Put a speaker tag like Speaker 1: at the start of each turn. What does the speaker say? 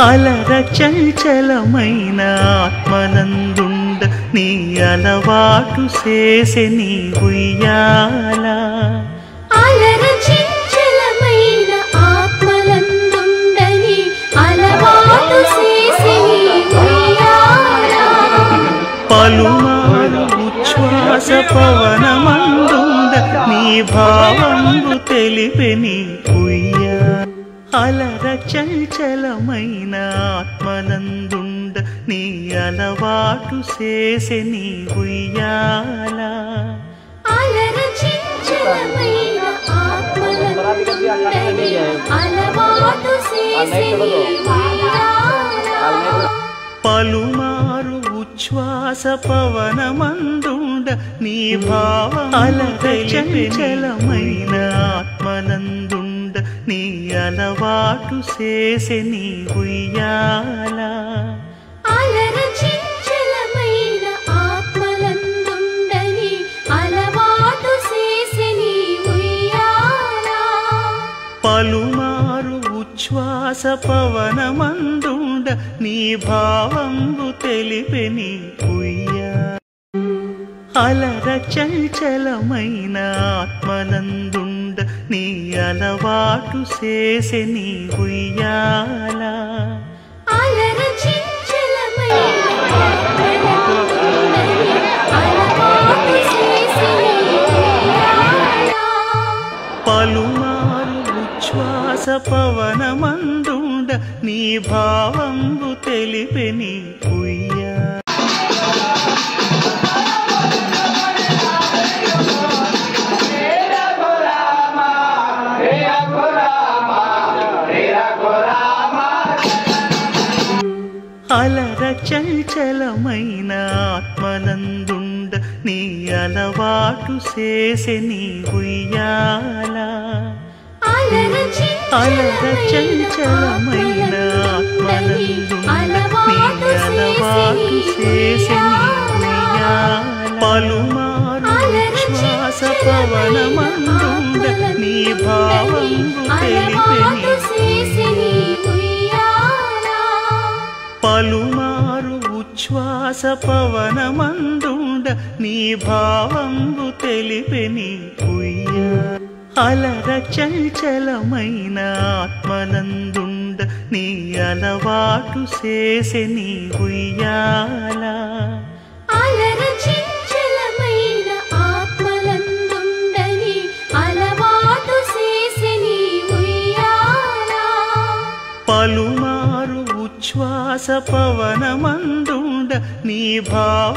Speaker 1: అలర చంచలమైన ఆత్మనందుండ నీ అలవాటు చేసే నీ ఉయ్యాల
Speaker 2: అలర చంచలమైన ఆత్మనందుండ నీ అలవాటు చేసే నీ ఉయ్యాల
Speaker 1: పలుమారు ఉచ్ఛ్వాస పవనమందుండ నీ భావంబు తెలిపే నీ ఉయ్యాల అలర చంచలమైన ఆత్మనందుండ నీ అలవాటు చేసే నీ ఉయ్యాల
Speaker 2: అలర చంచలమైన ఆత్మనందుండ నీ అలవాటు చేసే నీ ఉయ్యాల
Speaker 1: పలుమారు ఉచ్ఛ్వాస పవనమందుండ నీ భావం అలర చంచలమైన ఆత్మనందుండ నీ అలవాటు చేసే నీ ఉయ్యాల
Speaker 2: అలర చంచలమైన ఆత్మనందుండ నీ అలవాటు చేసే నీ ఉయ్యాల
Speaker 1: పలుమారు ఉచ్ఛ్వాస పవనమందుండ నీ భావంబు తెలిపే నీ ఉయ్యాల అలర చంచలమైన ఆత్మనందుండ నీ అలవాటు చేసే నీ ఉయ్యాల
Speaker 2: అలర చంచలమైన ఆత్మనందుండ నీ అలవాటు చేసే నీ ఉయ్యాల
Speaker 1: పలుమారు ఉచ్ఛ్వాస పవనమందుండ నీ భావంబు తెలిపే నీ ఉయ్యాల అలర చంచలమైన ఆత్మనందుండ నీ అలవాటు చేసే నీ ఉయ్యాల
Speaker 2: అలర
Speaker 1: చంచలమైన ఆత్మనందుండ నీ అలవాటు చేసే నీ ఉయ్యాల పలుమారు ఉచ్ఛ్వాస పవనమందుండ నీ భావంబు తెలిపే నీ పలుమారు ఉచ్ఛ్వాస పవనమందుండ నీ భావంబు తెలిపే నీ ఉయ్యాల అలర చంచలమైన ఆత్మనందుండ నీ అలవాటు చేసే నీ ఉయ్యాల
Speaker 2: అలర చంచలమైన ఆత్మనందుండ నీ అలవాటు చేసే నీ ఉయ్యాల
Speaker 1: పలుమారు ఉచ్ఛ్వాస పవనమందుండ నీ భావ